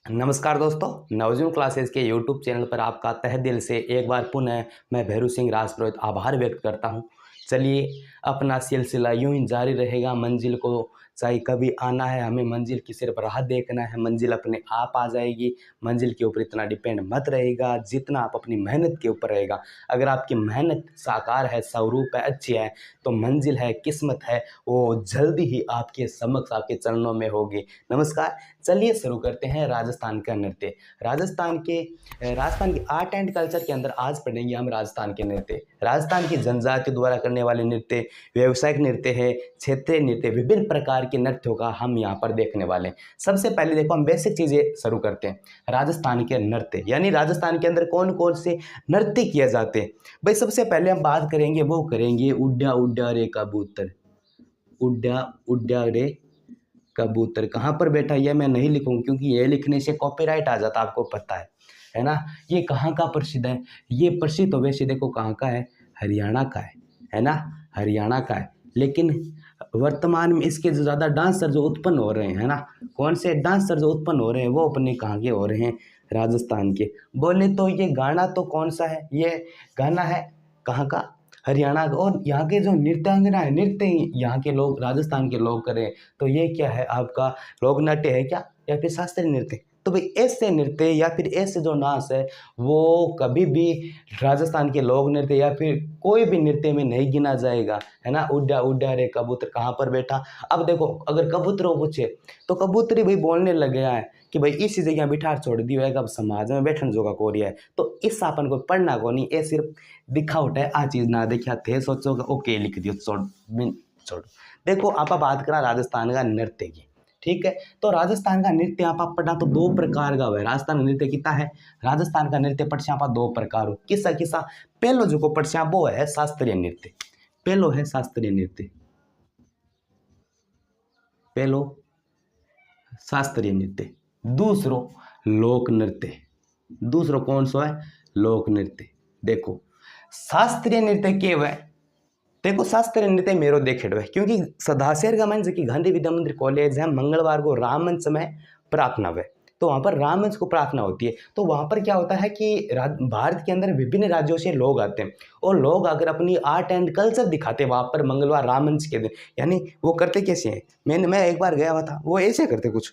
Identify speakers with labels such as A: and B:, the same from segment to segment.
A: नमस्कार दोस्तों, नवजीवन क्लासेस के यूट्यूब चैनल पर आपका तहे दिल से एक बार पुनः मैं भैरू सिंह राजपुरोहित आभार व्यक्त करता हूं। चलिए, अपना सिलसिला यूं ही जारी रहेगा। मंजिल को चाहे कभी आना है, हमें मंजिल की सिर्फ राह देखना है। मंजिल अपने आप आ जाएगी। मंजिल के ऊपर इतना डिपेंड मत रहेगा जितना आप अपनी मेहनत के ऊपर रहेगा। अगर आपकी मेहनत साकार है, स्वरूप है, अच्छी है, तो मंजिल है, किस्मत है, वो जल्दी ही आपके समक्ष, आपके चरणों में होगी। नमस्कार, चलिए शुरू करते हैं राजस्थान का नृत्य। राजस्थान की आर्ट एंड कल्चर के अंदर आज पढ़ेंगे हम राजस्थान के नृत्य। राजस्थान की जनजाति द्वारा करने वाले नृत्य, व्यावसायिक नृत्य है, क्षेत्रीय नृत्य, विभिन्न प्रकार के नृत्यों का हम यहाँ पर देखने वाले हैं। सबसे पहले देखो, हम बेसिक चीजें शुरू करते हैं। राजस्थान के नृत्य यानी राजस्थान के अंदर कौन कौन से नृत्य किए जाते हैं। भाई, सबसे पहले हम बात करेंगे, वो करेंगे उड्डा उड्डा रे कबूतर। उड्डा उड्डा रे कबूतर कहाँ पर बैठा, ये मैं नहीं लिखूंगा क्योंकि ये लिखने से कॉपीराइट आ जाता, आपको पता है ना। ये कहाँ का प्रसिद्ध है? ये प्रसिद्ध तो वैसे देखो कहाँ का है, हरियाणा का है ना, हरियाणा का है। लेकिन वर्तमान में इसके जो ज़्यादा डांसर जो उत्पन्न हो रहे हैं, है ना, कौन से डांसर जो उत्पन्न हो रहे हैं वो अपने कहाँ के हो रहे हैं, राजस्थान के। बोले तो ये गाना तो कौन सा है, ये गाना है कहाँ का, हरियाणा का। और यहाँ के जो नृत्यांगना है, नृत्य यहाँ के लोग, राजस्थान के लोग करें, तो ये क्या है, आपका लोक नाट्य है क्या, या फिर शास्त्रीय नृत्य। तो भाई ऐसे नृत्य या फिर ऐसे जो नाच है वो कभी भी राजस्थान के लोक नृत्य या फिर कोई भी नृत्य में नहीं गिना जाएगा, है ना। उड्डा उड्डा रे कबूतर कहाँ पर बैठा। अब देखो, अगर कबूतरों पूछे तो कबूतरी भाई बोलने लग गया है कि भाई इसी जगह बिठार छोड़ दियो है, अब समाज में बैठन जोगा कोरिया है। तो इस अपन को पढ़ना को नहीं, ये सिर्फ दिखावट है। आ चीज ना देखा थे सोचोगे ओके लिख दियो, छोड़। देखो, आप बात करा राजस्थान का नृत्य की, ठीक है। तो राजस्थान का नृत्य आप पढ़ना तो दो प्रकार का है। राजस्थान नृत्य कितना है, राजस्थान का नृत्य पढ़ आप दो प्रकार हो। किसा किसा पहलो जो को पढ़ वो है शास्त्रीय नृत्य। पहलो है शास्त्रीय नृत्य, पहलो शास्त्रीय नृत्य। दूसरो लोक नृत्य। दूसरो कौन सा है, लोक नृत्य। देखो, शास्त्रीय नृत्य के वह, देखो शास्त्रीय नृत्य मेरो देखे है क्योंकि सदाशहर का मंच की गांधी विद्या मंदिर कॉलेज है, मंगलवार को राम मंच में प्रार्थना है, तो वहाँ पर राम मंच को प्रार्थना होती है। तो वहाँ पर क्या होता है कि भारत के अंदर विभिन्न राज्यों से लोग आते हैं और लोग अगर अपनी आर्ट एंड कल्चर दिखाते हैं वहाँ पर मंगलवार राम मंच के दिन। यानी वो करते कैसे हैं, मैं एक बार गया हुआ था, वो ऐसे करते कुछ,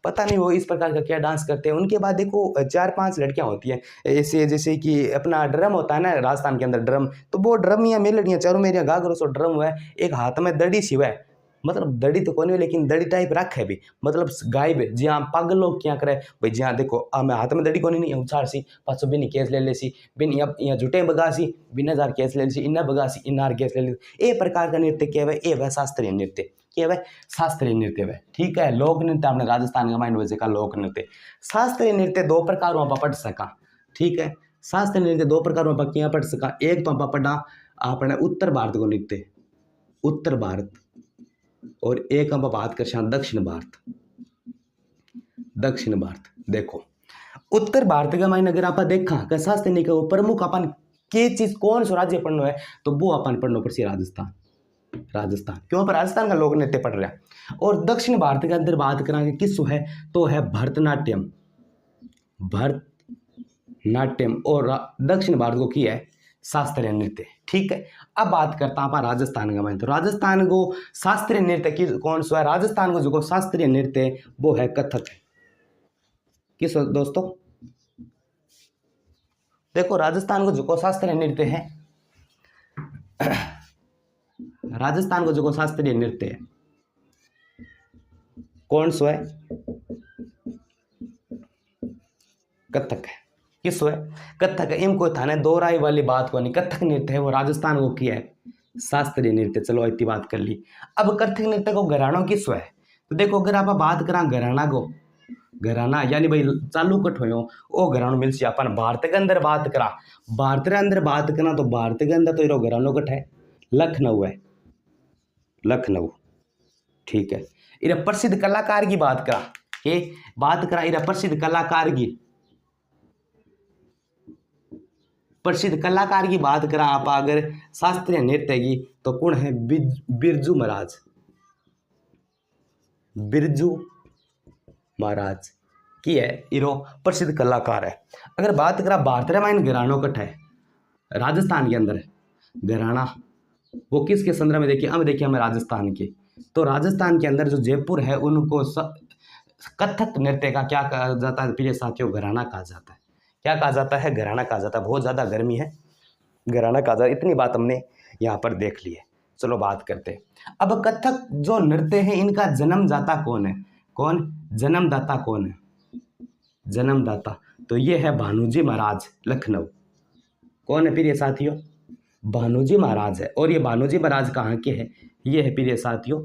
A: पता नहीं वो इस प्रकार का क्या डांस करते हैं। उनके बाद देखो 4-5 लड़कियां होती हैं ऐसे, जैसे कि अपना ड्रम होता है ना राजस्थान के अंदर ड्रम, तो वो ड्रम या मेलडियाँ चारों मेरिया गागरो सो ड्रम हुआ है, एक हाथ में दड़ी सी हुआ है, मतलब दड़ी तो कौन है लेकिन दड़ी टाइप रख है भी, मतलब गायब जी। हाँ, पग लोग क्या करे भाई, जी हाँ देखो मैं हाथ में दड़ी कोनी नहीं उछाड़ सी पाछो बिन केस ले सी, बिन यहाँ जुटे बगा सी, बिन हजार केस ले सी, इन्ना बगा सी, इन्हार केस ले सी। ये प्रकार का नृत्य क्या है, ये वह शास्त्रीय नृत्य, क्या है, शास्त्रीय नृत्य है, ठीक है। लोक नृत्य आपने राजस्थान का माइंड वैसे का लोक नृत्य। शास्त्रीय नृत्य दो प्रकार में पढ़ सका, ठीक है। शास्त्रीय नृत्य दो प्रकार में क्या पढ़ सका। एक तो आप पढ़ा आपने उत्तर भारत को नृत्य, उत्तर भारत, और एक हम बात कर दक्षिण भारत। दक्षिण भारत देखो, उत्तर भारत का माइन अगर आप देखा शास्त्रीय नृत्य को प्रमुख अपन के चीज कौन सा राज्य पढ़ना है, तो वो अपन पढ़ना पड़ती राजस्थान। राजस्थान क्यों, पर राजस्थान का लोक नृत्य पढ़ रहा है। और दक्षिण भारत के अंदर बात करांगे किस है, तो है भरतनाट्यम। भरतनाट्यम और दक्षिण भारत को किया है शास्त्रीय नृत्य, ठीक है। अब बात करता हूं राजस्थान का मैं, तो राजस्थान को शास्त्रीय नृत्य की कौन सा है, राजस्थान को जो शास्त्रीय नृत्य वो है कथक। किस दोस्तों, देखो राजस्थान को जो शास्त्रीय नृत्य है, राजस्थान को जो शास्त्रीय नृत्य है कौन सा है, कथक है। किस है, कथक है। इनको थाने दोहराई वाली बात को नहीं, कथक नृत्य है वो राजस्थान को किया है शास्त्रीय नृत्य। चलो इतनी बात कर ली। अब कथक नृत्य को घरानों किस है, तो देखो अगर आप बात करा घराना को, घराना यानी भाई चालू कट हो वो घरानो मिल सी। अपन भारत के अंदर बात करा, भारत के अंदर बात करना तो भारत के अंदर तो ये घरानो कट है लखनऊ है, लखनऊ, ठीक है। इरा प्रसिद्ध कलाकार की बात करा, के बात करा इरा प्रसिद्ध कलाकार की, प्रसिद्ध कलाकार की बात करा आप अगर शास्त्रीय नृत्य की, तो कौन है, बिरजू महाराज। बिरजू महाराज, की है, इरो प्रसिद्ध कलाकार है। अगर बात करा भारत रामायण घरानों कठ है राजस्थान के अंदर है घराना, वो किसके संदर्भ में देखिए, अब देखिए हमें राजस्थान के, तो राजस्थान के अंदर जो जयपुर है उनको कथक नृत्य का क्या कहा जाता है प्रिय साथियों, घराना कहा जाता है। क्या कहा जाता है? घराना कहा जाता है। बहुत ज़्यादा गर्मी है, घराना कहा जाता है। इतनी बात हमने यहाँ पर देख ली है। चलो बात करते हैं अब कथक जो नृत्य है इनका जन्मदाता कौन है? कौन जन्मदाता कौन है? जन्मदाता तो ये है भानुजी महाराज लखनऊ। कौन है प्रिय साथियों? भानुजी महाराज है। और ये भानुजी महाराज कहाँ के हैं? ये है प्रिय साथियों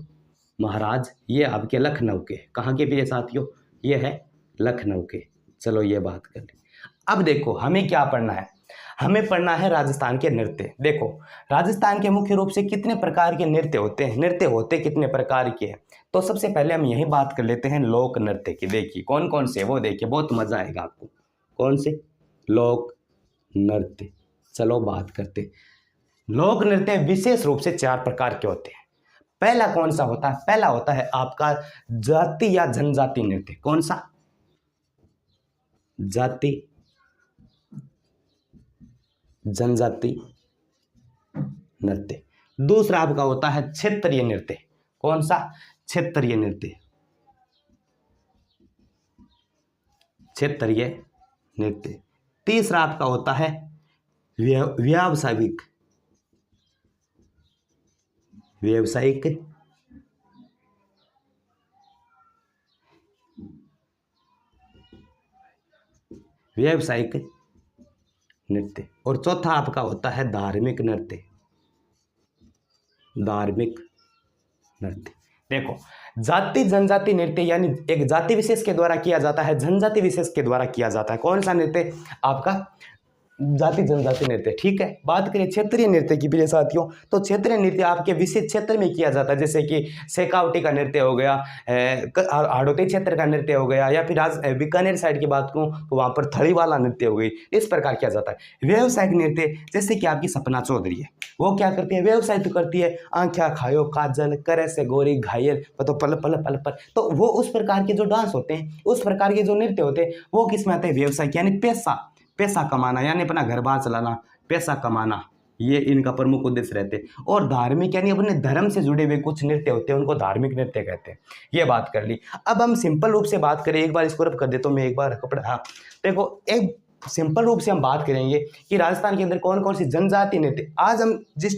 A: महाराज, ये आपके लखनऊ के। कहाँ के प्रिय साथियों? ये है लखनऊ के। चलो ये बात कर ली। अब देखो हमें क्या पढ़ना है, हमें पढ़ना है राजस्थान के नृत्य। देखो राजस्थान के मुख्य रूप से कितने प्रकार के नृत्य होते हैं, नृत्य होते कितने प्रकार के हैं। तो सबसे पहले हम यही बात कर लेते हैं लोक नृत्य की। देखिए कौन कौन से, वो देखिए बहुत मजा आएगा आपको। कौन से? लोक नृत्य। चलो बात करते। लोक नृत्य विशेष रूप से 4 प्रकार के होते हैं। पहला कौन सा होता है? पहला होता है आपका जाति या जनजाति नृत्य। कौन सा? जाति जनजाति नृत्य। दूसरा आपका होता है क्षेत्रीय नृत्य। कौन सा? क्षेत्रीय नृत्य। क्षेत्रीय नृत्य। तीसरा आपका होता है व्यावसायिक व्यावसायिक व्यावसायिक नृत्य। और चौथा आपका होता है धार्मिक नृत्य। धार्मिक नृत्य। देखो जाति जनजाति नृत्य यानी एक जाति विशेष के द्वारा किया जाता है, जनजाति विशेष के द्वारा किया जाता है। कौन सा नृत्य? आपका जाति जनजाति नृत्य। ठीक है। बात करें क्षेत्रीय नृत्य की प्रिय साथियों, तो क्षेत्रीय नृत्य आपके विशेष क्षेत्र में किया जाता है, जैसे कि शेखावटी का नृत्य हो गया, हाड़ौती क्षेत्र का नृत्य हो गया, या फिर आज बीकानेर साइड की बात करूं तो वहां पर थड़ी वाला नृत्य हो गई। इस प्रकार किया जाता है। व्यावसायिक नृत्य जैसे कि आपकी सपना चौधरी है, वो क्या करती है? व्यवसाय तो करती है, आंख्या खायो काजल करे से गोरी घायल तो पल पल पल पल। तो वो उस प्रकार के जो डांस होते हैं, उस प्रकार के जो नृत्य होते हैं, वो किस में आते हैं? व्यवसायिक यानी पैसा कमाना, यानी अपना घर बार चलाना, पैसा कमाना, ये इनका प्रमुख उद्देश्य रहते हैं। और धार्मिक यानी अपने धर्म से जुड़े हुए कुछ नृत्य होते हैं, उनको धार्मिक नृत्य कहते हैं। ये बात कर ली। अब हम सिंपल रूप से बात करें, एक बार इसको रब कर देता हूँ मैं, एक बार कपड़ा। हाँ देखो एक सिंपल रूप से हम बात करेंगे कि राजस्थान के अंदर कौन कौन सी जनजाति नृत्य, आज हम जिस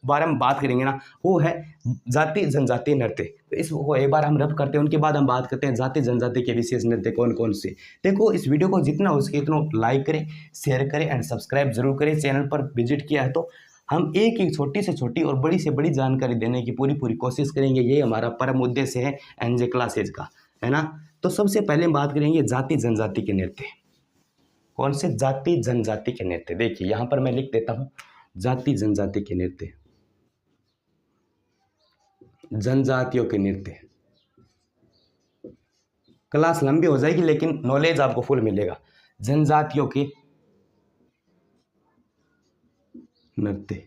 A: बारे में बात करेंगे ना वो है जाति जनजाति नृत्य। तो इसको एक बार हम रब करते हैं, उनके बाद हम बात करते हैं जाति जनजाति के विशेष नृत्य कौन कौन से। देखो इस वीडियो को जितना हो सके उतना लाइक करें, शेयर करें एंड सब्सक्राइब जरूर करें। चैनल पर विजिट किया है तो हम एक छोटी से छोटी और बड़ी से बड़ी जानकारी देने की पूरी कोशिश करेंगे। ये हमारा परम उद्देश्य है एनजे क्लासेज का, है ना। तो सबसे पहले हम बात करेंगे जाति जनजाति के नृत्य। कौन से? जाति जनजाति के नृत्य। देखिए यहाँ पर मैं लिख देता हूँ जाति जनजाति के नृत्य, जनजातियों के नृत्य। क्लास लंबी हो जाएगी लेकिन नॉलेज आपको फुल मिलेगा। जनजातियों के नृत्य।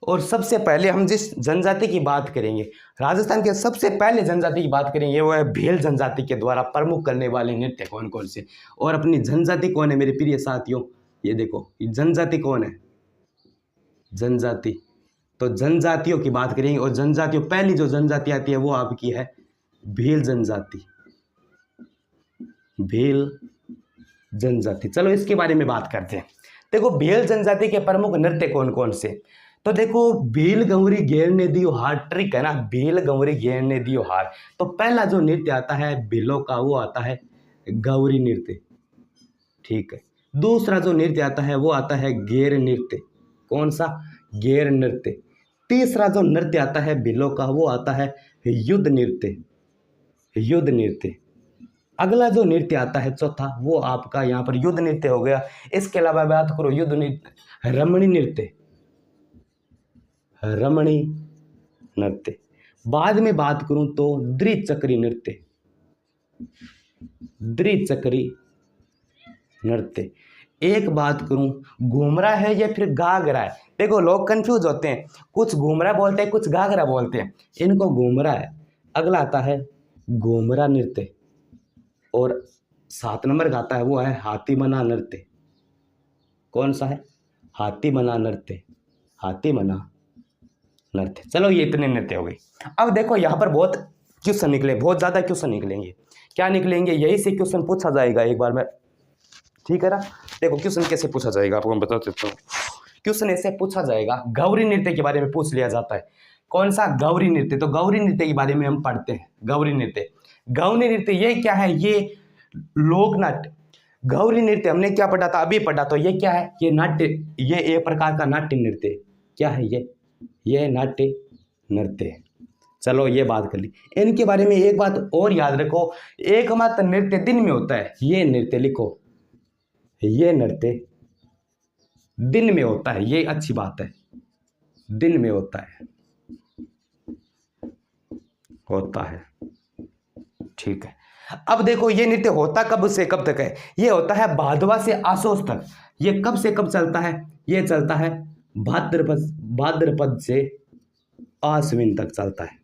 A: और सबसे पहले हम जिस जनजाति की बात करेंगे, राजस्थान के सबसे पहले जनजाति की बात करेंगे, वो है भील जनजाति के द्वारा प्रमुख करने वाले नृत्य कौन कौन से। और अपनी जनजाति कौन है मेरे प्रिय साथियों? ये देखो जनजाति कौन है? जनजाति। तो जनजातियों की बात करेंगे, और जनजातियों पहली जो जनजाति आती है वो आपकी है भील जनजाति। भील जनजाति। चलो इसके बारे में बात करते हैं। देखो भील जनजाति के प्रमुख नृत्य कौन कौन से। तो देखो भील गौरी घेर ने दियो हार, ट्रिक है ना, भील गौरी घेर ने दियो हार। तो पहला जो नृत्य आता है भीलों का वो आता है गौरी नृत्य। ठीक है। दूसरा जो नृत्य आता है वो आता है घेर नृत्य। कौन सा? घेर नृत्य। तीसरा जो नृत्य आता है भीलों का वो आता है युद्ध नृत्य। युद्ध नृत्य। अगला जो नृत्य आता है चौथा वो आपका यहाँ पर युद्ध नृत्य हो गया। इसके अलावा बात करो युद्ध नृत्य, रमणी नृत्य। रमणी नृत्य। बाद में बात करूं तो द्विचक्री नृत्य। द्विचक्री नृत्य। एक बात करूं घूमरा है या फिर घाघरा है। देखो लोग कंफ्यूज होते हैं, कुछ घूमरा बोलते हैं कुछ घाघरा बोलते हैं, इनको घूमरा है। अगला आता है घूमरा नृत्य और 7 नंबर का आता है वो है हाथी मना नृत्य। कौन सा है? हाथी मना नृत्य, हाथी मना नृत्य। चलो ये इतने नृत्य हो गए। अब देखो यहाँ पर बहुत क्वेश्चन निकले, बहुत ज़्यादा क्वेश्चन निकलेंगे। क्या निकलेंगे? यही से क्वेश्चन पूछा जाएगा एक बार में, ठीक है ना। देखो क्वेश्चन कैसे पूछा जाएगा आपको मैं बता देता हूँ। क्वेश्चन ऐसे पूछा जाएगा, गौरी नृत्य के बारे में पूछ लिया जाता है। कौन सा? गौरी नृत्य। तो गौरी नृत्य के बारे में हम पढ़ते हैं। गौरी नृत्य, गौरी नृत्य ये क्या है? ये लोक नाट्य। गौरी नृत्य हमने क्या पढ़ा था? अभी पढ़ा। तो ये क्या है? ये नाट्य, ये एक प्रकार का नाट्य नृत्य। क्या है ये नाट्य नृत्य है। चलो ये बात कर ली। इनके बारे में एक बात और याद रखो, एकमात्र नृत्य दिन में होता है। ये नृत्य लिखो, ये नृत्य दिन में होता है। ये अच्छी बात है, दिन में होता है, ठीक है। अब देखो ये नृत्य होता कब से कब तक है? ये होता है भादवा से आसोस तक। ये कब से कब चलता है? ये चलता है भाद्रपद से आश्विन तक चलता है।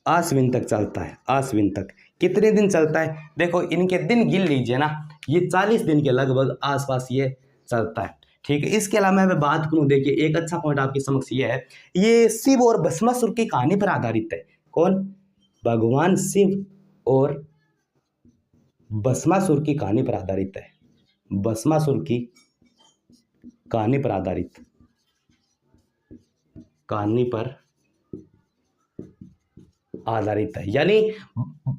A: आश्विन तक चलता है, आश्विन तक। कितने दिन चलता है? देखो इनके दिन गिन लीजिए ना, ये 40 दिन के लगभग आसपास ये चलता है, ठीक है। इसके अलावा मैं बात करूं, देखिए एक अच्छा पॉइंट आपके समक्ष ये है, ये शिव और भस्मासुर की कहानी पर आधारित है। कौन? भगवान शिव और भस्मासुर की कहानी पर आधारित है। भस्मासुर की कहानी पर आधारित, कहानी पर आधारित है। यानी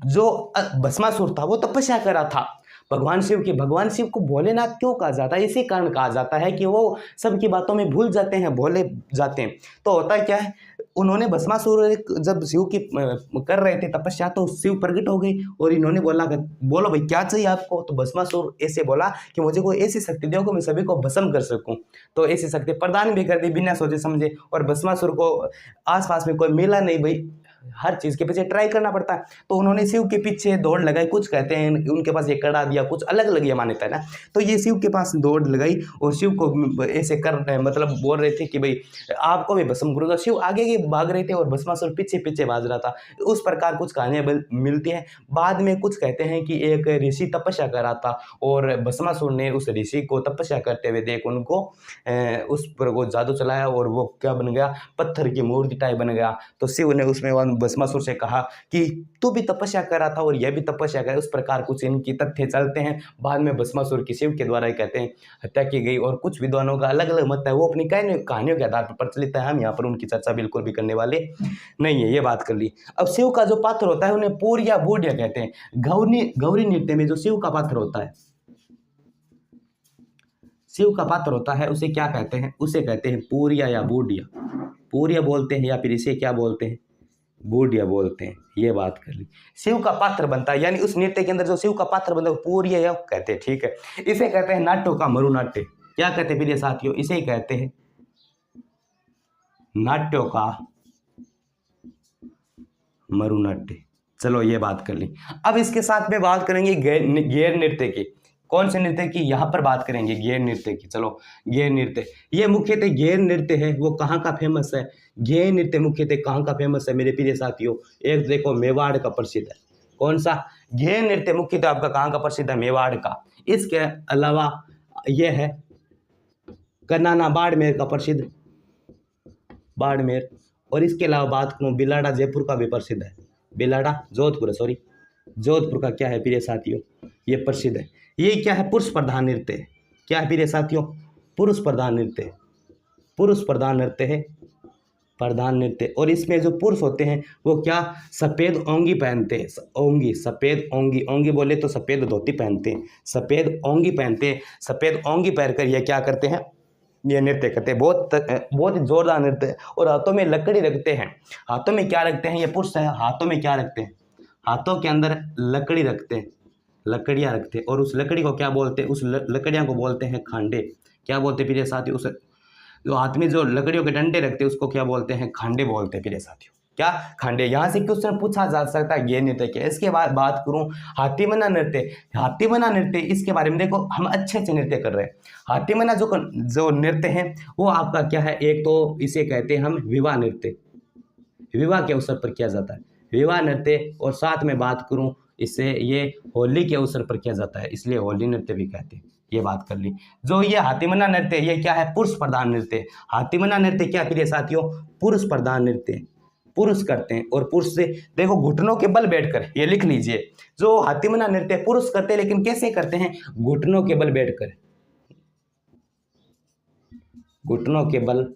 A: जो भस्मासुर था वो तपस्या कर रहा था भगवान शिव की। भगवान शिव को भोलेनाथ क्यों कहा जाता है? इसी कारण कहा जाता है कि वो सबकी बातों में भूल जाते हैं, भोले जाते हैं। तो होता क्या है, उन्होंने भस्मासुर जब शिव की कर रहे थे तपस्या, तो शिव प्रकट हो गए और इन्होंने बोला, बोलो भाई क्या चाहिए आपको? तो भस्मासुर ऐसे बोला कि मुझे कोई ऐसी शक्ति दो कि मैं सभी को भस्म कर सकूं। तो ऐसी शक्ति प्रदान भी कर दी बिना सोचे समझे। और भस्मासुर को आसपास में कोई मिला नहीं, भाई हर चीज के पीछे ट्राई करना पड़ता है। तो उन्होंने शिव के पीछे दौड़ लगाई। कुछ कहते हैं उनके पास ये कड़ा दिया, कुछ अलग अलग ये मान्यता है ना। तो ये शिव के पास दौड़ लगाई और शिव को ऐसे कर मतलब बोल रहे थे कि भाई आपको भी भस्म करूंगा। शिव आगे भाग रहे थे और भस्मासुर पीछे पीछे भाग रहा था। उस प्रकार कुछ कहानियां मिलती हैं। बाद में कुछ कहते हैं कि एक ऋषि तपस्या कर रहा था और भस्मासुर ने उस ऋषि को तपस्या करते हुए देख उनको उस पर वो जादू चलाया और वो क्या बन गया? पत्थर की मूर्ति टाइप बन गया। तो शिव ने उसमें भस्मासुर से कहा कि तू भी तपस्या कर रहा था और यह भी तपस्या करे। उस प्रकार कुछ इनकी तथ्य चलते हैं। बाद में भस्मासुर की शिव के द्वारा कहते हैं हत्या की गई। और कुछ विद्वानों का अलग अलग मत है, वो अपनी कहानियों के आधार पर प्रचलित है। हम यहाँ पर उनकी चर्चा बिल्कुल भी करने वाले नहीं है। ये बात कर ली। अब शिव का जो पात्र होता है उन्हें पूर या बूढ़िया कहते हैं। गौरी नृत्य में जो शिव का पात्र होता है, शिव का पात्र होता है, उसे क्या कहते हैं? उसे कहते हैं पूरिया या बूढ़िया। पूरिया बोलते हैं या फिर इसे क्या बोलते हैं? बूढ़िया बोलते हैं। ये बात कर ली। शिव का पात्र बनता है, यानी उस नृत्य के अंदर जो शिव का पात्र बनता है पूरिया या कहते हैं, ठीक है। इसे कहते हैं नाट्यों का मरु नाट्य। क्या कहते हैं प्रिय साथियों? इसे ही कहते हैं नाट्यों का मरु नाट्य। चलो ये बात कर ली। अब इसके साथ में बात करेंगे गैर नृत्य की। कौन से नृत्य की? यहाँ पर बात करेंगे गैर नृत्य की। चलो गैर नृत्य, ये मुख्यतः गैर नृत्य है वो कहाँ का फेमस है? गैर नृत्य मुख्यतः कहाँ का फेमस है मेरे प्रिय साथियों? एक देखो मेवाड़ का प्रसिद्ध है। कौन सा? गैर नृत्य मुख्यतः आपका कहाँ का प्रसिद्ध है? मेवाड़ का। इसके अलावा यह है कन्नाना बाड़मेर का प्रसिद्ध, बाड़मेर। और इसके अलावा बात करूँ बिलाड़ा जयपुर का भी प्रसिद्ध है। बिलाड़ा जोधपुर, सॉरी जोधपुर का क्या है प्रिय साथियों? ये प्रसिद्ध है। ये क्या है? पुरुष प्रधान नृत्य है। क्या है प्रिय साथियों? पुरुष प्रधान नृत्य। पुरुष प्रधान नृत्य है, प्रधान नृत्य। और इसमें जो पुरुष होते हैं वो क्या? सफेद ओंगी पहनते हैं। ओंगी, सफेद ओंगी। ओंगी बोले तो सफेद धोती पहनते हैं, सफेद ओंगी पहनते हैं। सफेद ओंगी पहनकर ये क्या करते हैं? ये नृत्य करते हैं। बहुत ही जोरदार नृत्य है। और हाथों में लकड़ी रखते हैं। हाथों में क्या रखते हैं? ये पुरुष है, हाथों में क्या रखते हैं? हाथों के अंदर लकड़ी रखते हैं, लकड़ियाँ रखते हैं। और उस लकड़ी को क्या बोलते हैं? उस लकड़ियाँ को बोलते हैं खांडे। क्या बोलते हैं प्रिय साथियों? उस जो हाथ में जो लकड़ियों के डंडे रखते हैं उसको क्या बोलते हैं? खांडे बोलते हैं प्रिय साथियों। क्या? खांडे। यहाँ से क्वेश्चन पूछा जा सकता है ये नृत्य के। इसके बाद बात करूँ हाथीमना नृत्य। हाथीमना नृत्य, इसके बारे में देखो हम अच्छे अच्छे नृत्य कर रहे हैं। हाथीमना जो नृत्य है वो आपका क्या है? एक तो इसे कहते हैं हम विवाह नृत्य। विवाह के अवसर पर किया जाता है विवाह नृत्य। और साथ में बात करूं इससे ये होली के अवसर पर किया जाता है, इसलिए होली नृत्य भी कहते हैं। ये बात कर ली। जो ये हाथीमना नृत्य ये क्या है? पुरुष प्रधान नृत्य। हाथीमना नृत्य क्या प्रिय साथियों? पुरुष प्रधान नृत्य, पुरुष करते हैं। और पुरुष से देखो घुटनों के बल बैठकर, ये लिख लीजिए, जो हाथीमना नृत्य पुरुष करते हैं, लेकिन कैसे करते हैं? घुटनों के बल बैठकर, घुटनों के बल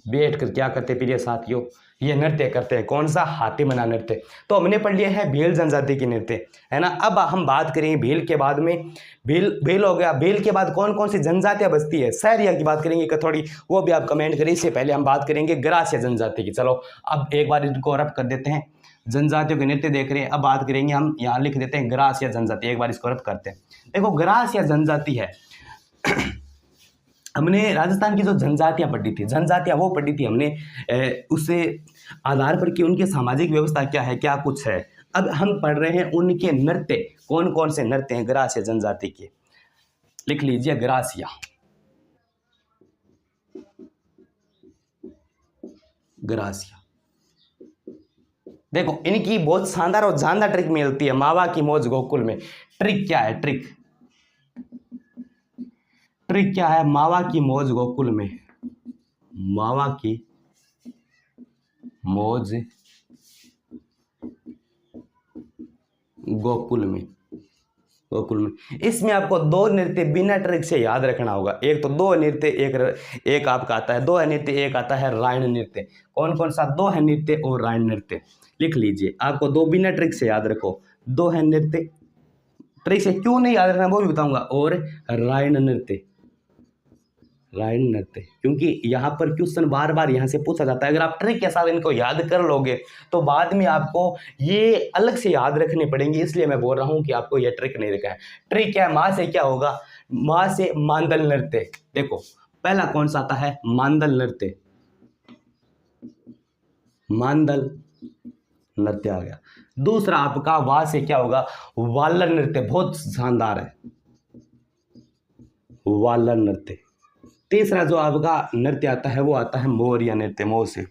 A: बैठकर क्या करते हैं प्रिय साथियों? ये नृत्य करते हैं। कौन सा? हाथीमना नृत्य। तो हमने पढ़ लिया है भील जनजाति की नृत्य, है ना। अब हम बात करेंगे भील के बाद में, भील हो गया। भील के बाद कौन कौन सी जनजातियां बसती है? सहरिया की बात करेंगे थोड़ी, वो भी आप कमेंट करिए। इससे पहले हम बात करेंगे ग्रासिया जनजाति की। चलो अब एक बार इनको रब कर देते हैं, जनजातियों के नृत्य देख रहे हैं। अब बात करेंगे हम, यहाँ लिख देते हैं ग्रासिया जनजाति। एक बार इसको रब करते हैं। देखो ग्रासिया जनजाति है, हमने राजस्थान की जो जनजातियां पढ़ी थी, जनजातियां वो पढ़ी थी हमने, उससे आधार पर कि उनकी सामाजिक व्यवस्था क्या है, क्या कुछ है। अब हम पढ़ रहे हैं उनके नृत्य, कौन कौन से नृत्य हैं ग्रासिया जनजाति के। लिख लीजिए ग्रासिया, ग्रासिया। देखो इनकी बहुत शानदार और जानदार ट्रिक मिलती है मावा की मौज गोकुल में। ट्रिक क्या है? ट्रिक क्या है? मावा की मौज गोकुल में, मावा की मौज गोकुल में, इसमें आपको दो नृत्य बिना ट्रिक से याद रखना होगा। एक तो दो नृत्य, एक आपका आता है दो है नृत्य, एक आता है रायण नृत्य। कौन कौन सा? दो है नृत्य और रायण नृत्य। लिख लीजिए, आपको दो बिना ट्रिक से याद रखो। दो है नृत्य, ट्रिक से क्यों नहीं याद रखना वो भी बताऊंगा। और रायण नृत्य, रायण नृत्य, क्योंकि यहाँ पर क्वेश्चन बार बार यहाँ से पूछा जाता है। अगर आप ट्रिक के साथ इनको याद कर लोगे तो बाद में आपको ये अलग से याद रखने पड़ेंगे, इसलिए मैं बोल रहा हूँ कि आपको ये ट्रिक नहीं रखा है। ट्रिक क्या है? माँ से क्या होगा? माँ से मांदल नृत्य। देखो पहला कौन सा आता है? मांदल नृत्य, मांदल नृत्य आ गया। दूसरा आपका वा से क्या होगा? वालन नृत्य, बहुत शानदार है वालन नृत्य। तीसरा जो आपका नृत्य आता है वो आता है मोरिया नृत्य, मोह से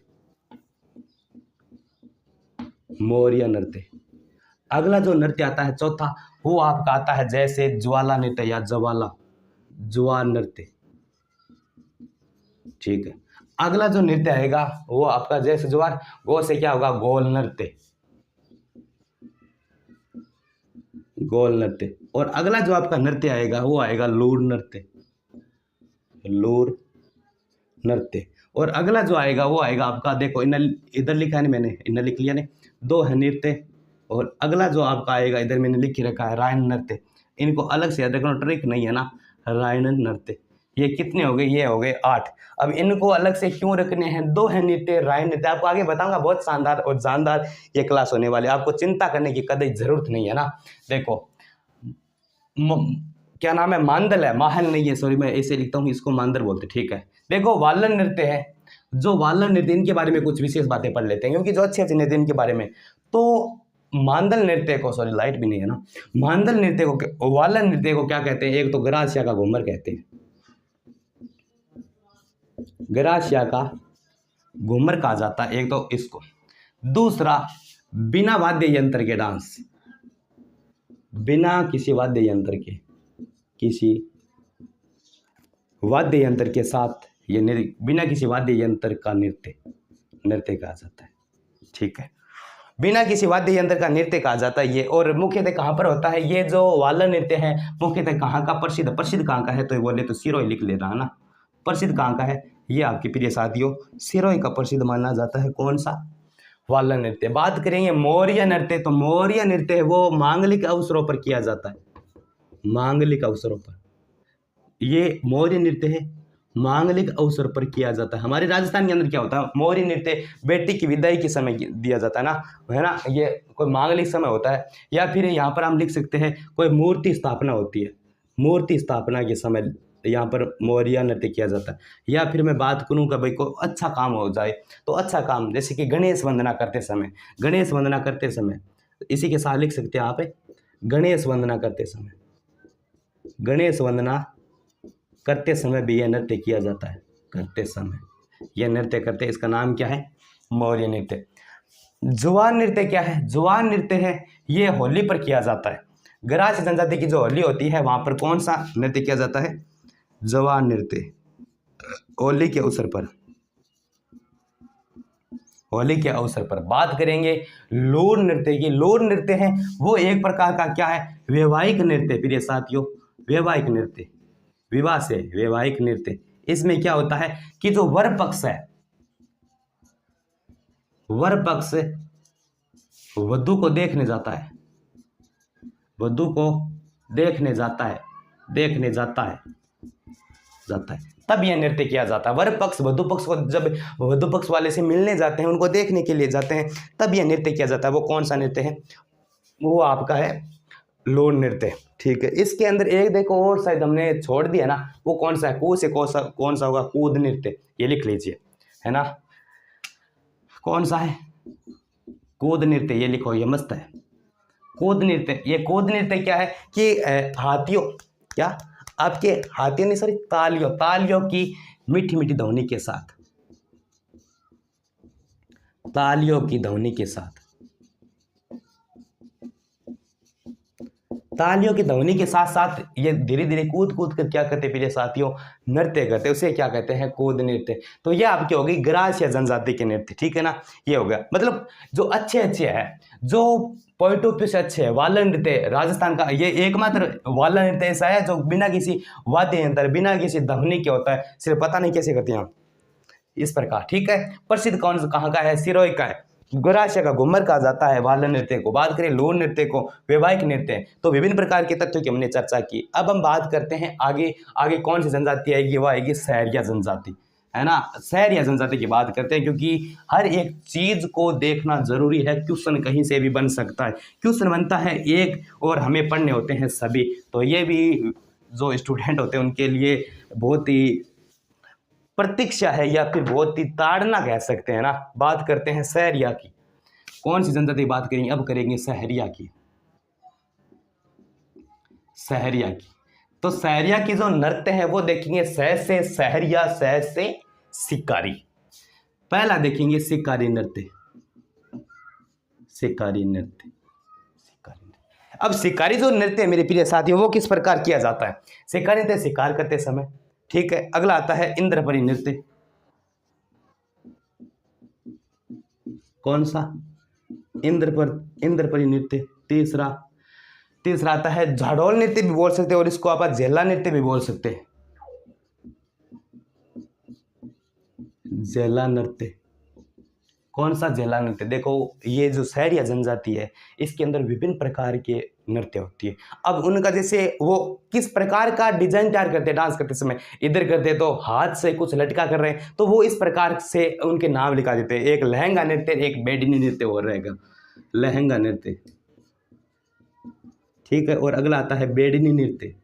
A: मोरिया नृत्य। अगला जो नृत्य आता है चौथा, वो आपका आता है जैसे ज्वाला नृत्य या ज्वार नृत्य, ठीक है। अगला जो नृत्य आएगा वो आपका जैसे ज्वार, गो से क्या होगा? गोल नृत्य, गोल नृत्य। और अगला जो आपका नृत्य आएगा वो आएगा लूर नृत्य, लूर नृत्य। और अगला जो आएगा वो आएगा आपका, देखो इधर लिखा है नहीं मैंने, इधर लिख लिया ने, दो है नृत्य। और अगला जो आपका आएगा इधर मैंने लिख रखा है रायण नृत्य। इनको अलग से याद रखना, ट्रिक नहीं है ना। रायण नृत्य, ये कितने हो गए? ये हो गए 8। अब इनको अलग से क्यों रखने हैं? दो है नृत्य, रायण नृत्य। आपको आगे बताऊंगा, बहुत शानदार और जानदार ये क्लास होने वाली है, आपको चिंता करने की कभी जरूरत नहीं है ना। देखो क्या नाम है? मांदल है, माहल नहीं है, सॉरी मैं ऐसे लिखता हूँ, इसको मांदर बोलते, ठीक है। देखो वालन नृत्य है, जो वालन नृत्य, इनके बारे में कुछ विशेष बातें पढ़ लेते हैं क्योंकि जो अच्छे अच्छे नृत्य इनके बारे में। तो मांदल नृत्य को, सॉरी लाइट भी नहीं है ना, मांदल नृत्य को, वालन नृत्य को क्या कहते हैं? एक तो ग्रासिया का घूमर कहते हैं, ग्रासिया का घूमर कहा जाता है एक तो इसको। दूसरा बिना वाद्य यंत्र के डांस, बिना किसी वाद्य यंत्र के, किसी वाद्य यंत्र के साथ ये बिना किसी वाद्य यंत्र का नृत्य कहा जाता है, ठीक है। बिना किसी वाद्य यंत्र का नृत्य कहा जाता है ये। और मुख्यतः कहाँ पर होता है ये जो वालन नृत्य है? मुख्यतः कहाँ का? प्रसिद्ध कहाँ का है? तो बोले तो सिरोही लिख लेना है ना। प्रसिद्ध कहाँ का है? ये आपके प्रिय साथियों सिरोही का प्रसिद्ध माना जाता है। कौन सा? वालन नृत्य। बात करेंगे मौर्य नृत्य, तो मौर्य नृत्य है वो मांगलिक अवसरों पर किया जाता है, मांगलिक अवसरों पर। ये मौर्य नृत्य है, मांगलिक अवसर पर किया जाता है। हमारे राजस्थान के अंदर क्या होता है? मौर्य नृत्य बेटी की विदाई के समय दिया जाता है ना, ये कोई मांगलिक समय होता है। या फिर यहाँ पर हम लिख सकते हैं कोई मूर्ति स्थापना होती है, मूर्ति स्थापना के समय यहाँ पर मौर्य नृत्य किया जाता है। या फिर मैं बात करूँ कि भाई कोई अच्छा काम हो जाए, तो अच्छा काम जैसे कि गणेश वंदना करते समय, गणेश वंदना करते समय इसी के साथ लिख सकते हैं आप, गणेश वंदना करते समय, गणेश वंदना करते समय भी यह नृत्य किया जाता है। करते समय यह नृत्य करते, इसका नाम क्या है? मौर्य नृत्य। जुआर नृत्य क्या है? जुआर नृत्य है ये होली पर किया जाता है। गरासी जनजाति की जो होली होती है वहां पर कौन सा नृत्य किया जाता है? जुआर नृत्य, होली के अवसर पर। होली के अवसर पर बात करेंगे लोर नृत्य की। लोर नृत्य है वो एक प्रकार का क्या है? वैवाहिक नृत्य प्रिय साथियों, वैवाहिक नृत्य, विवाह से वैवाहिक नृत्य। इसमें क्या होता है कि जो वर पक्ष है, वर पक्ष वधु को देखने जाता है, वधु को देखने जाता है, देखने जाता है, तब यह नृत्य किया जाता है। वर पक्ष वधु पक्ष को जब वधु पक्ष वाले से मिलने जाते हैं, उनको देखने के लिए जाते हैं, तब यह नृत्य किया जाता है। वो कौन सा नृत्य है? वो आपका है लोर नृत्य। ठीक है, इसके अंदर एक देखो और शायद हमने छोड़ दिया ना, वो कौन सा है? कू से कौन सा होगा? कूद नृत्य, ये लिख लीजिए, है ना। कौन सा है? कूद नृत्य, ये लिखो, ये मस्त है। कूद नृत्य, ये कूद नृत्य क्या है कि हाथियों, क्या आपके हाथियों ने, सॉरी, तालियों की मीठी मीठी ध्वनि के साथ, तालियों की ध्वनि के साथ, तालियों की ध्वनि के साथ साथ ये धीरे धीरे कूद कूद कर क्या करते प्रिय साथियों? नृत्य करते, उसे क्या कहते हैं? कूद नृत्य। तो ये आपकी हो गई ग्रासीय जनजाति के नृत्य। ठीक है ना, ये हो गया। मतलब जो अच्छे है, जो पॉइंट ऑफ व्यू से अच्छे है, वाला नृत्य राजस्थान का ये एकमात्र वाला नृत्य ऐसा है जो बिना किसी वाद्य यंत्र, बिना किसी ध्वनि के होता है। सिर्फ पता नहीं कैसे करते हैं इस प्रकार। ठीक है, प्रसिद्ध कौन कहाँ का है? सिरोही का है। गौराशिया का घूमर कहा जाता है वाला नृत्य को। बात करें लोर नृत्य को, वैवाहिक नृत्य, तो विभिन्न प्रकार के तथ्यों की हमने चर्चा की। अब हम बात करते हैं आगे आगे कौन सी जनजाति आएगी? वो आएगी सहरिया जनजाति, है ना। सहरिया जनजाति की बात करते हैं क्योंकि हर एक चीज को देखना जरूरी है। क्वेश्चन कहीं से भी बन सकता है, क्वेश्चन बनता है एक और हमें पढ़ने होते हैं सभी। तो ये भी जो स्टूडेंट होते हैं उनके लिए बहुत ही प्रतीक्षा है या फिर बहुत ही ताड़ना कह सकते हैं ना। बात करते हैं सहरिया की। कौन सी जनजाति की बात करेंगे? अब करेंगे सहरिया की। सहरिया की, तो सहरिया की जो नृत्य है वो देखेंगे सह से सहरिया, सह से शिकारी। पहला देखेंगे शिकारी नृत्य, शिकारी नृत्य, शिकारी नृत्य। अब शिकारी जो नृत्य है मेरे प्रिय साथियों वो किस प्रकार किया जाता है? शिकारी नृत्य शिकार करते समय। ठीक है, अगला आता है इंद्रपरी नृत्य। कौन सा? इंद्रपरी नृत्य। तीसरा आता है झाड़ोल नृत्य भी बोल सकते हैं और इसको आप झेला नृत्य भी बोल सकते हैं। झेला नृत्य, कौन सा झेला नृत्य? देखो ये जो सहरिया जनजाति है इसके अंदर विभिन्न प्रकार के नृत्य होती है। अब उनका जैसे वो किस प्रकार का डिजाइन तैयार करते हैं डांस करते समय, इधर करते तो हाथ से कुछ लटका कर रहे हैं, तो वो इस प्रकार से उनके नाम लिखा देते हैं। एक लहंगा नृत्य, एक बेडनी नृत्य हो रहेगा, लहंगा नृत्य। ठीक है, और अगला आता है बेडनी नृत्य,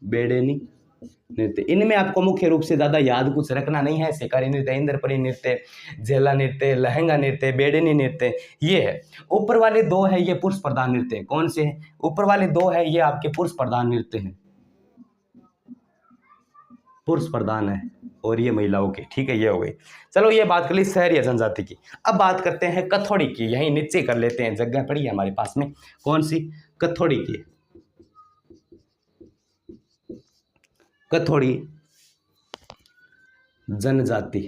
A: बेडनी नृत्य। इनमें आपको मुख्य रूप से ज्यादा याद कुछ रखना नहीं है। शिकारी नृत्य, इंद्रपरी नृत्य, झेला नृत्य, लहंगा नृत्य, बेडनी नृत्य, ये है। ऊपर वाले दो है ये पुरुष प्रधान नृत्य। कौन से हैं? ऊपर वाले दो है ये आपके पुरुष प्रधान नृत्य हैं, पुरुष प्रधान है, और ये महिलाओं के। ठीक है, ये हो गई। चलो ये बात कर ली सहरिया जनजाति की। अब बात करते हैं कथोड़ी की। यही नीचे कर लेते हैं, जगह पड़ी है हमारे पास में। कौन सी? कथोड़ी की। कथोड़ी जनजाति,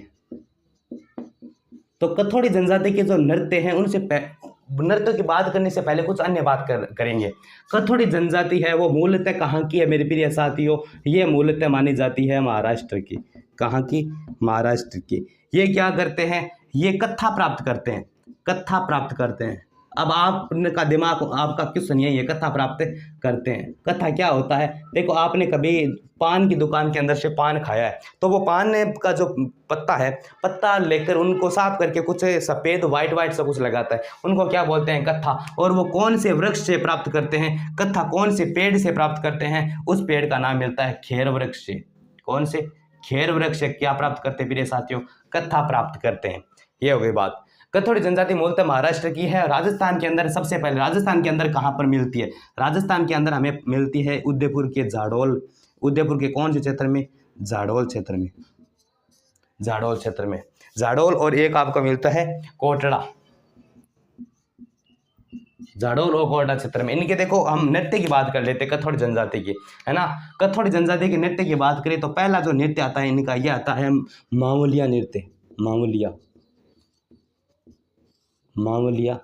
A: तो कथोड़ी जनजाति के जो नृत्य हैं उनसे नृत्य की बात करने से पहले कुछ अन्य बात करेंगे। कथोड़ी जनजाति है वो मूलतः कहाँ की है मेरे प्रिय साथियों? ये मूलतः मानी जाती है महाराष्ट्र की। कहाँ की? महाराष्ट्र की। ये क्या करते हैं? ये कत्था प्राप्त करते हैं, कत्था प्राप्त करते हैं। अब आपका दिमाग, आपका क्वेश्चन यही है, कत्था प्राप्त करते हैं। कत्था क्या होता है? देखो आपने कभी पान की दुकान के अंदर से पान खाया है, तो वो पान का जो पत्ता है, पत्ता लेकर उनको साफ करके कुछ सफ़ेद वाइट सा कुछ लगाता है, उनको क्या बोलते हैं? कत्था। और वो कौन से वृक्ष से प्राप्त करते हैं? कत्था कौन से पेड़ से प्राप्त करते हैं? उस पेड़ का नाम मिलता है खेर वृक्ष से। कौन से? खेर वृक्ष से क्या प्राप्त करते हैं प्रिय साथियों? कत्था प्राप्त करते हैं। ये हो गई बात। कथोड़ी जनजाति मूलतः महाराष्ट्र की है। राजस्थान के अंदर सबसे पहले, राजस्थान के अंदर कहाँ पर मिलती है? राजस्थान के अंदर हमें मिलती है उदयपुर के झाड़ोल, उदयपुर के कौन से क्षेत्र में? झाड़ोल क्षेत्र में, झाड़ोल क्षेत्र में, झाड़ोल। और एक आपको मिलता है कोटड़ा, जाडौल और गोंडा क्षेत्र में। इनके देखो हम नृत्य की बात कर लेते हैं, कथोड़ी जनजाति की, है ना। कथोड़ी जनजाति के नृत्य की बात करें तो पहला जो नृत्य आता है इनका, यह आता है मावलिया नृत्य। मावलिया, मावलिया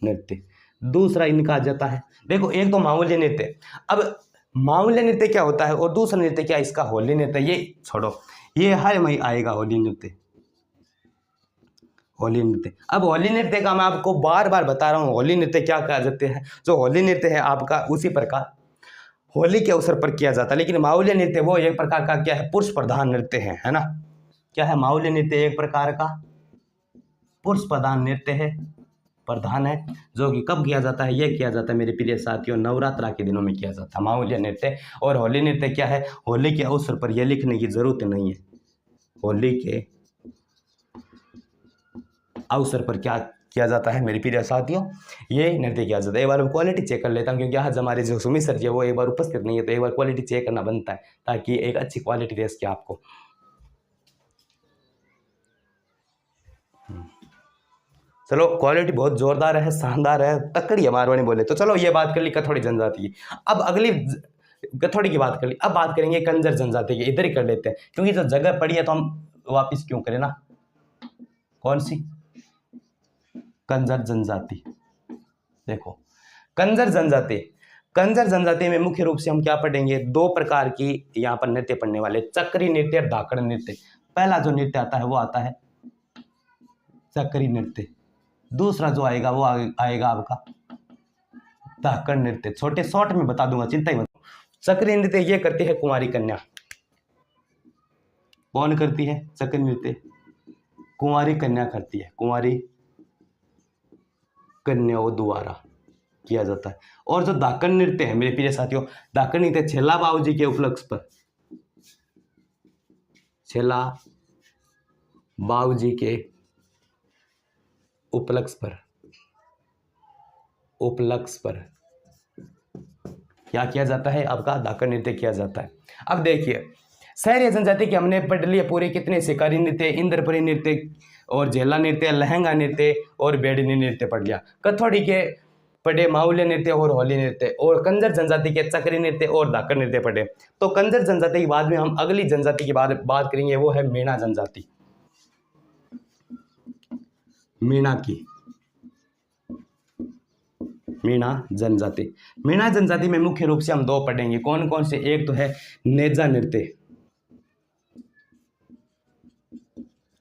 A: नृत्य दूसरा इनका आ जाता है। देखो एक तो मावलिया नृत्य, अब मावलिया नृत्य क्या होता है और दूसरा नृत्य क्या इसका, होली नृत्य। ये छोड़ो, ये हर मई आएगा होली नृत्य। होली नृत्य, अब होली नृत्य का मैं आपको बार बार बता रहा हूँ, होली नृत्य क्या कहा जाते हैं। जो होली नृत्य है आपका उसी प्रकार होली के अवसर पर किया जाता है, लेकिन मावलिया नृत्य वो एक प्रकार का क्या है, पुरुष प्रधान नृत्य है ना। क्या है, मावलिया नृत्य एक प्रकार का पुरुष प्रधान नृत्य है, प्रधान है, जो कि कब किया जाता है, ये किया जाता है मेरे प्रिय साथियों नवरात्रा के दिनों में किया जाता है मावलिया नृत्य। और होली नृत्य क्या है, होली के अवसर पर यह लिखने की जरूरत नहीं है, होली के अवसर पर क्या किया जाता है मेरे प्रिय साथियों, ये नृत्य किया जाता है। एक बार मैं क्वालिटी चेक कर लेता हूँ, क्योंकि आज हमारे जो सुमित सर जी है वो एक बार उपस्थित नहीं है, तो एक बार क्वालिटी चेक करना बनता है ताकि एक अच्छी क्वालिटी दे सके आपको। चलो क्वालिटी बहुत जोरदार है, शानदार है, तकड़ी है मारवाड़ी बोले तो। चलो ये बात कर ली कथोड़ी जनजाति की। अब अगली कथोड़ी की बात कर ली, अब बात करेंगे कंजर जनजाति की। इधर ही कर लेते हैं, क्योंकि जो जगह पड़ी है तो हम वापिस क्यों करें ना। कौन सी, कंजर जनजाति। देखो कंजर जनजाति, कंजर जनजाति में मुख्य रूप से हम क्या पढ़ेंगे, दो प्रकार की यहाँ पर नृत्य पढ़ने वाले, चक्री नृत्य और धाकड़ नृत्य। पहला जो नृत्य आता है वो आता है चक्री नृत्य, दूसरा जो आएगा वो आएगा आपका धाकड़ नृत्य। छोटे शॉर्ट में बता दूंगा, चिंता ही मत। चक्री नृत्य ये करती है कुंवारी कन्या। कौन करती है चक्री नृत्य, कुंवारी कन्या करती है, कुंवारी कन्याओं द्वारा किया जाता है। और जो धाकड़ नृत्य है मेरे प्रिय साथियों, धाकड़ नृत्य छेला बाबूजी के उपलक्ष्य पर, छेला बाबूजी के उपलक्ष्य पर, उपलक्ष्य पर क्या किया जाता है, आपका धाकड़ नृत्य किया जाता है। अब देखिए शहरी जनजाति के हमने पढ़ लिए पूरे कितने, शिकारी नृत्य, इंद्रपुरी नृत्य और झेला नृत्य, लहंगा नृत्य और बेडनी नृत्य पढ़ लिया। कथोड़ी के पढ़े मावलिया नृत्य और होली नृत्य, और कंजर जनजाति के चक्री नृत्य और धाकड़ नृत्य पढ़े। तो कंजर जनजाति के बाद में हम अगली जनजाति की बात करेंगे, वो है मीणा जनजाति। मीणा की, मीणा जनजाति। मीणा जनजाति में मुख्य रूप से हम दो पढ़ेंगे, कौन कौन से, एक तो है नेजा नृत्य,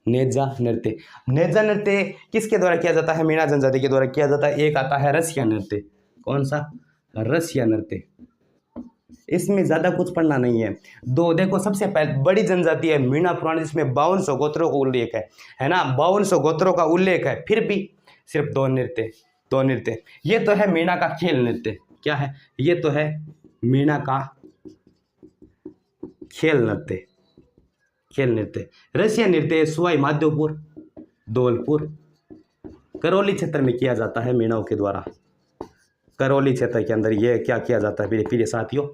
A: नेजा नृत्य। नेजा नृत्य किसके द्वारा किया जाता है, मीणा जनजाति के द्वारा किया जाता है। एक आता है रसिया नृत्य, कौन सा, रसिया नृत्य। इसमें ज्यादा कुछ पढ़ना नहीं है। दो देखो, सबसे पहले बड़ी जनजाति है मीणा पुराण, जिसमें 5200 गोत्रों का उल्लेख है ना, 5200 गोत्रों का उल्लेख है, फिर भी सिर्फ दो नृत्य, दो नृत्य। ये तो है मीणा का खेल नृत्य, क्या है, ये तो है मीणा का खेल नृत्य, खेल नृत्य। रसिया नृत्य सुवाई माधोपुर, धौलपुर, करौली क्षेत्र में किया जाता है मीणाओं के द्वारा। करौली क्षेत्र के अंदर ये क्या किया जाता है मेरे प्रिय साथियों,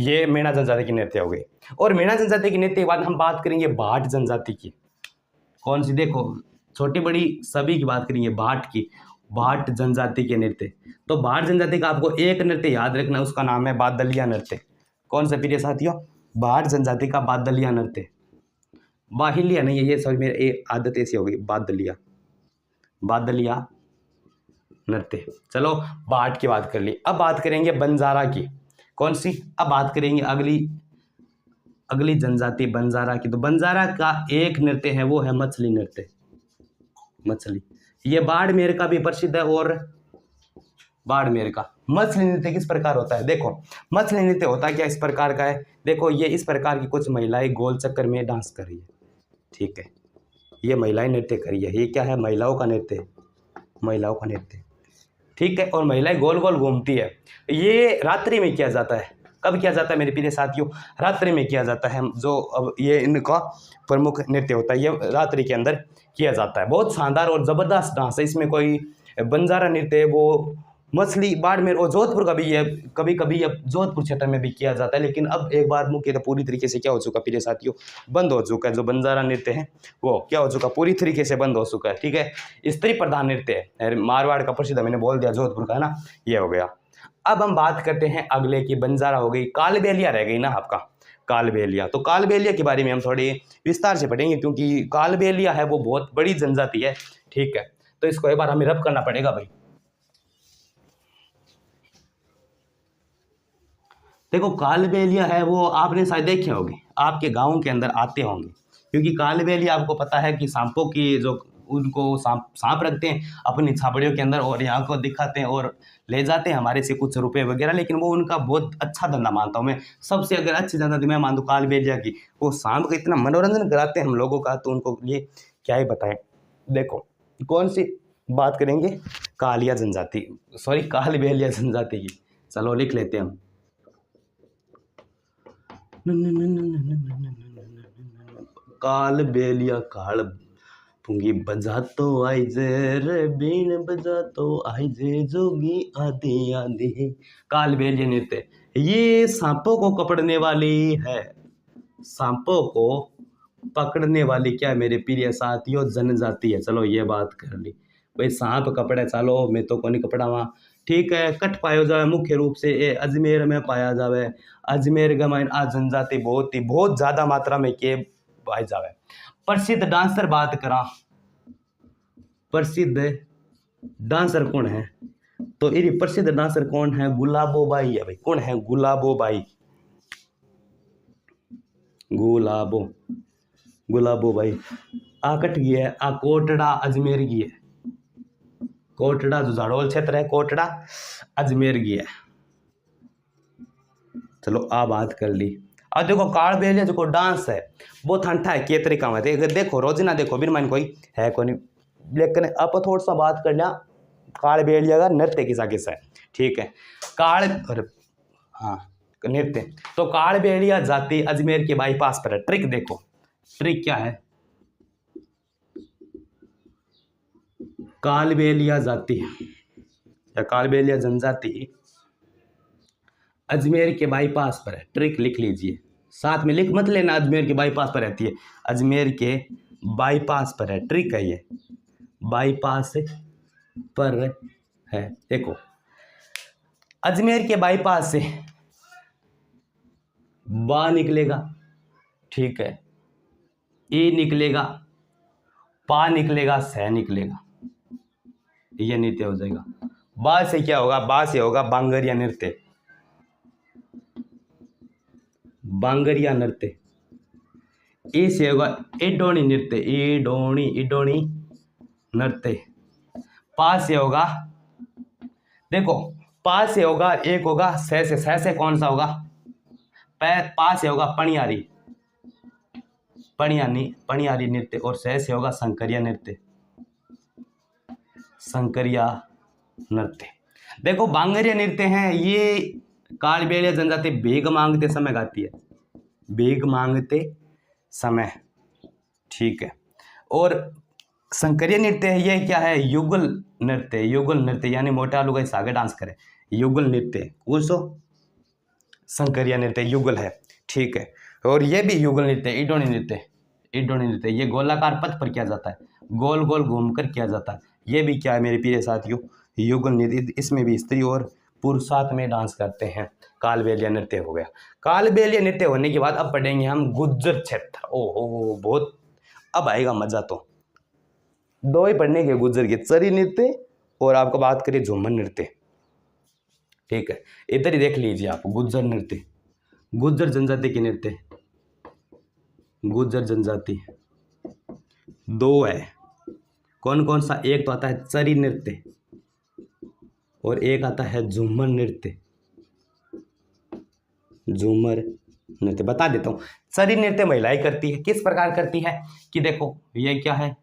A: ये मीणा जनजाति की नृत्य हो गई। और मीणा जनजाति की नृत्य के बाद हम बात करेंगे भाट जनजाति की। कौन सी, देखो छोटी बड़ी सभी की बात करेंगे, भाट की, भाट जनजाति के नृत्य। तो भाट जनजाति का आपको एक नृत्य याद रखना, उसका नाम है बादलिया नृत्य। कौन सा प्रिय साथियों, भाट जनजाति का बादलिया नृत्य। बाहिलिया नहीं है ये, सॉरी मेरी आदत ऐसी हो गई, बादलिया, बादलिया नृत्य। चलो भाट की बात कर ली, अब बात करेंगे बंजारा की। कौन सी, अब बात करेंगे अगली जनजाति बंजारा की। तो बंजारा का एक नृत्य है वो है मछली नृत्य, मछली। ये बाड़मेर का भी प्रसिद्ध है, और बाड़मेर का मछली नृत्य किस प्रकार होता है, देखो मछली नृत्य होता है क्या, इस प्रकार का है। देखो ये इस प्रकार की कुछ महिलाएं गोल चक्कर में डांस कर रही है, ठीक है, ये महिलाएं नृत्य कर रही है, ये क्या है, महिलाओं का नृत्य, महिलाओं का नृत्य, ठीक है। और महिलाएं गोल गोल घूमती है। ये रात्रि में किया जाता है, कब किया जाता है मेरे प्रिय साथियों, रात्रि में किया जाता है। जो अब ये इनका प्रमुख नृत्य होता है, ये रात्रि के अंदर किया जाता है। बहुत शानदार और ज़बरदस्त डांस है, इसमें कोई बंजारा नृत्य है वो मछली बाड़मेर और जोधपुर का भी ये कभी कभी ये जोधपुर क्षेत्र में भी किया जाता है, लेकिन अब एक बार मुख्यतः पूरी तरीके से क्या हो चुका प्रिय साथियों, बंद हो चुका है। जो बंजारा नृत्य है वो क्या हो चुका, पूरी तरीके से बंद हो चुका है। ठीक है, स्त्री प्रधान नृत्य है, मारवाड़ का प्रसिद्ध, मैंने बोल दिया जोधपुर का है ना, ये हो गया। अब हम बात करते हैं अगले की, बंजारा हो गई, कालबेलिया रह गई ना आपका, कालबेलिया। तो कालबेलिया के बारे में हम थोड़ी विस्तार से पढ़ेंगे, क्योंकि कालबेलिया है वो बहुत बड़ी जनजाति है। ठीक है, तो इसको एक बार हमें रब करना पड़ेगा भाई। देखो कालबेलिया है वो आपने शायद देखे होंगे, आपके गाँव के अंदर आते होंगे, क्योंकि कालबेलिया आपको पता है कि सांपों की जो उनको सांप रखते हैं अपनी छाबड़ियों के अंदर और यहाँ को दिखाते हैं और ले जाते हैं हमारे से कुछ रुपए वगैरह, लेकिन वो उनका बहुत अच्छा धंधा मानता हूँ मैं। सबसे अगर अच्छी जनता मैं मान दूँ कालबेलिया की, वो सांप का इतना मनोरंजन कराते हैं हम लोगों का, तो उनको लिए क्या ही बताएं। देखो कौन सी बात करेंगे, कालिया जनजाति, सॉरी कालबेलिया जनजाति की, चलो लिख लेते हैं हम। कालबेलिया काल पुंगी बजा तो आई जे रे बीन बजा तो आई जे जोगी आदि आदि। कालबेलिया नृत्य ये सांपों को पकड़ने वाली है, सांपों को पकड़ने वाली क्या मेरे प्रिय साथियों जनजाति है। चलो ये बात कर ली भाई, सांप कपड़े, चलो मैं तो कोनी कपड़ा वहाँ। ठीक है, कट पायो जावे मुख्य रूप से ये अजमेर में पाया जावे, अजमेर गमाइन आ जनजाति बहुत ज्यादा मात्रा में के पाई जावे। प्रसिद्ध डांसर बात करा, प्रसिद्ध डांसर कौन है, तो ये प्रसिद्ध डांसर कौन है, गुलाबो बाई है भाई। कौन है, गुलाबो बाई, गुलाबो भाई। आ कट गई है, आ कोटड़ा अजमेर की है, कोटड़ा जो झाड़ोल क्षेत्र है, कोटड़ा अजमेर की है। चलो आ बात कर ली। अब देखो कालबेलिया जो डांस है वो ठंडा है के तरीका में, देखो रोजाना देखो बिन मान कोई है को नहीं, लेकिन अब थोड़ा सा बात कर लिया कालबेलिया का नृत्य किसा किसा है। ठीक है, हाँ नृत्य, तो कालबेलिया जाति अजमेर के बाईपास पर है। ट्रिक देखो, ट्रिक क्या है, कालबेलिया जाति या कालबेलिया जनजाति अजमेर के बाईपास पर है। ट्रिक लिख लीजिए, साथ में लिख मत लेना अजमेर के बाईपास पर रहती है, अजमेर के बाईपास पर है। ट्रिक है ये, बाईपास पर है। देखो अजमेर के बाईपास से बा निकलेगा, ठीक है, ए निकलेगा, पा निकलेगा, सह निकलेगा, ये नृत्य हो जाएगा। बा से क्या होगा, बा से होगा बांगरिया नृत्य, बांगरिया नृत्य। ए से होगा इडोनी नृत्य, इडोनी नृत्य। पा से होगा, देखो पा से होगा एक होगा सह से कौन सा होगा, पा से होगा पणियारी नृत्य, और सह से होगा संकरिया नृत्य। देखो बांगरिया नृत्य है ये कालबेलिया जनजाति भीख मांगते समय गाती है, भीख मांगते समय। ठीक है, और संकरिया नृत्य है ये क्या है, युगल नृत्य यानी मोटा आलू का सागे डांस करे, युगल नृत्य उसो संकरिया नृत्य युगल है। ठीक है, और ये भी युगल नृत्य इडोनी नृत्य ये गोलाकार पथ पर किया जाता है, गोल गोल घूमकर किया जाता है। ये भी क्या है मेरे प्रिय साथियों, युगल नृत्य, इसमें भी स्त्री और पुरुष साथ में डांस करते हैं। कालबेलिया नृत्य हो गया। कालबेलिया नृत्य होने के बाद अब पढ़ेंगे हम गुज्जर क्षेत्र। ओहो बहुत अब आएगा मजा, तो दो ही पढ़ने के गुज्जर के, चरी नृत्य और आपको बात करिए झूमर नृत्य। ठीक है, इधर ही देख लीजिए आप, गुज्जर नृत्य, गुज्जर जनजाति के नृत्य, गुज्जर जनजाति दो है, कौन कौन सा, एक तो आता है चरी नृत्य और एक आता है झूमर नृत्य। झूमर नृत्य बता देता हूँ, चरी नृत्य महिलाएं करती है, किस प्रकार करती है कि देखो ये क्या है,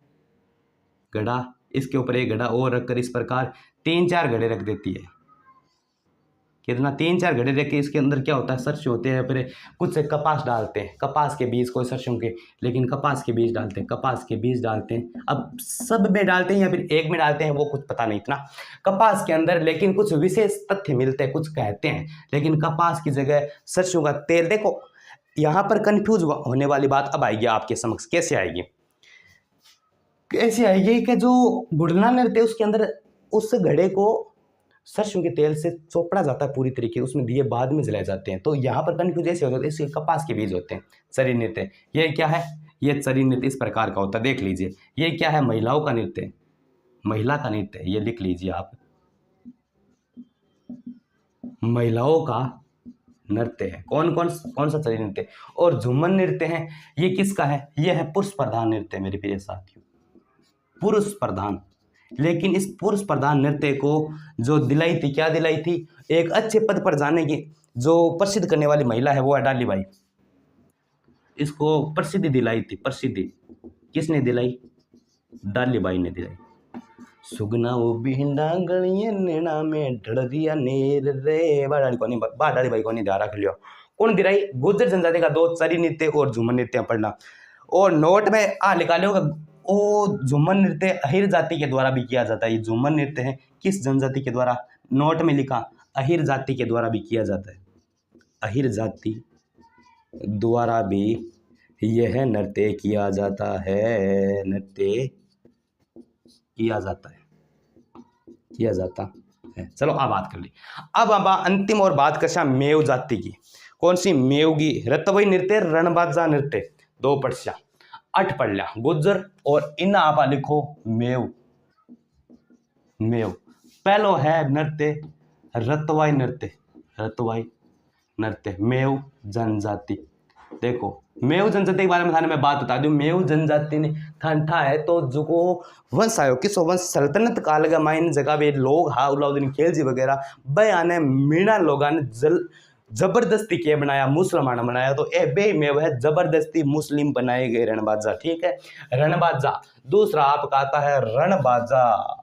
A: घड़ा, इसके ऊपर एक घड़ा और रखकर इस प्रकार 3-4 घड़े रख देती है, कितना 3-4 घड़े रख के इसके अंदर क्या होता है, सरसों होते हैं, फिर कुछ से कपास डालते हैं, कपास के बीज, कोई सरसों के, लेकिन कपास के बीज डालते हैं, कपास के बीज डालते हैं। अब सब में डालते हैं या फिर एक में डालते हैं वो कुछ पता नहीं इतना कपास के अंदर, लेकिन कुछ विशेष तथ्य मिलते हैं, कुछ कहते हैं, लेकिन कपास की जगह सरसों का तेल। देखो यहाँ पर कंफ्यूज होने वाली बात अब आएगी आपके समक्ष। कैसे आएगी? कैसे आएगी कि जो गुड़ना नृत्य उसके अंदर उस घड़े को सरसों के तेल से चोपड़ा जाता है पूरी तरीके, उसमें दिए बाद में जलाए जाते हैं। तो यहाँ पर कंफ्यूज ऐसे होता है, इसके कपास के बीज होते हैं, चरी नृत्य। ये क्या है? ये चरी नृत्य इस प्रकार का होता है, देख लीजिए। ये क्या है? महिलाओं का नृत्य, महिला का नृत्य, ये लिख लीजिए आप, महिलाओं का नृत्य है। कौन सा चरी नृत्य? और झूमर नृत्य है, ये किसका है? ये है पुरुष प्रधान नृत्य मेरे प्रिय साथियों, पुरुष प्रधान। लेकिन इस पुरुष प्रधान नृत्य को जो दिलाई थी, क्या दिलाई थी? एक अच्छे पद पर जाने की जो प्रसिद्ध करने वाली महिला है वो है डाली बाई। इसको प्रसिद्धि दिलाई थी, प्रसिद्धि किसने दिलाई? डाली बाई ने दिलाई। सुगना वो बिंडा गलिए नैना में ढड़रिया नेर रे, बा डाली बाई को नहीं ध्यान रख लियो। कौन दिलाई? गुर्जर जनजाति का दो चरी नृत्य और झूमर नृत्य पढ़ना। और नोट में लिखा लियोगा, ओ झूमर नृत्य अहिर जाति के द्वारा भी किया जाता है। ये झूमर नृत्य है किस जनजाति के द्वारा? नोट में लिखा अहिर जाति के द्वारा भी किया जाता है, अहिर जाति द्वारा भी यह नृत्य किया जाता है, नृत्य किया जाता है। चलो अब बात कर ली। अब अंतिम और बात कर मेव जाति की। कौन सी? मेवगी, रतवई नृत्य, रणबाजा नृत्य। 2 पढ़िया, 8 पढ़ लिया, गुज्जर और इन आप लिखो मेव। पहलो है नृत्य रतवाई नृत्य, रतवाई नृत्य, मेव जनजाति। देखो मेव जनजाति के बारे में थाने मैं बात बता दूं। मेव जनजाति ने ठंठा है तो जो को वंश आयो, किसो वंश? सल्तनत काल का माइन जगह वे लोग हा उलाउद्दीन खिलजी वगैरह बयाने मीणा लोगा ने जबरदस्ती के बनाया, मुसलमान बनाया, तो ए बे में वह जबरदस्ती मुस्लिम बनाए गए रणबाजा। ठीक है, रणबाजा। दूसरा आपका आता है रणबाजा।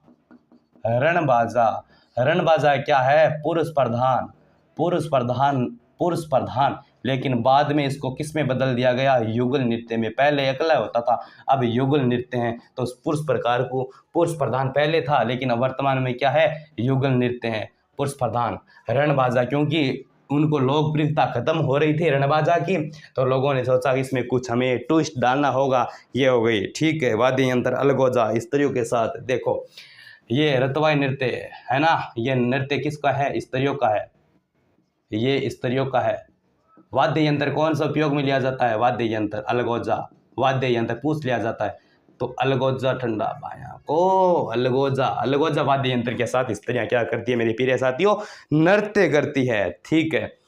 A: रणबाजा क्या है? पुरुष प्रधान। लेकिन बाद में इसको किस में बदल दिया गया? युगल नृत्य में। पहले अकेला होता था, अब युगल नृत्य है। तो पुरुष प्रकार को पुरुष प्रधान पहले था, लेकिन अब वर्तमान में क्या है? युगल नृत्य है, पुरुष प्रधान। रणबाजा, क्योंकि उनको लोकप्रियता खत्म हो रही थी रणबाजा की, तो लोगों ने सोचा कि इसमें कुछ हमें ट्विस्ट डालना होगा, ये हो गई। ठीक है, वाद्य यंत्र अलगोजा स्त्रियों के साथ। देखो ये रतवाई नृत्य है ना, ये नृत्य किसका है? स्त्रियों का है, ये स्त्रियों का है। वाद्य यंत्र कौन सा उपयोग में लिया जाता है? वाद्य यंत्र अलगोजा, वाद्य यंत्र पूछ लिया जाता है तो अलगोजा ठंडा भाया को अलगोजा वाद्य यंत्र के साथ स्त्रियां क्या करती है मेरे प्रिय साथियों? नृत्य करती है। ठीक है,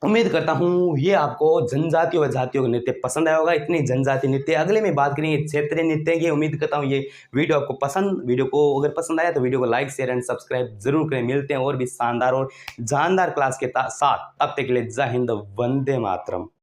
A: उम्मीद करता हूँ ये आपको जनजातियों व जातियों का नृत्य पसंद आया होगा। इतनी जनजाति नृत्य। अगले में बात करेंगे क्षेत्रीय नृत्य की। उम्मीद करता हूँ ये वीडियो आपको वीडियो को अगर पसंद आया तो वीडियो को लाइक शेयर एंड सब्सक्राइब जरूर करें। मिलते हैं और भी शानदार और जानदार क्लास के साथ। तब तक के लिए जय हिंद, वंदे मातरम।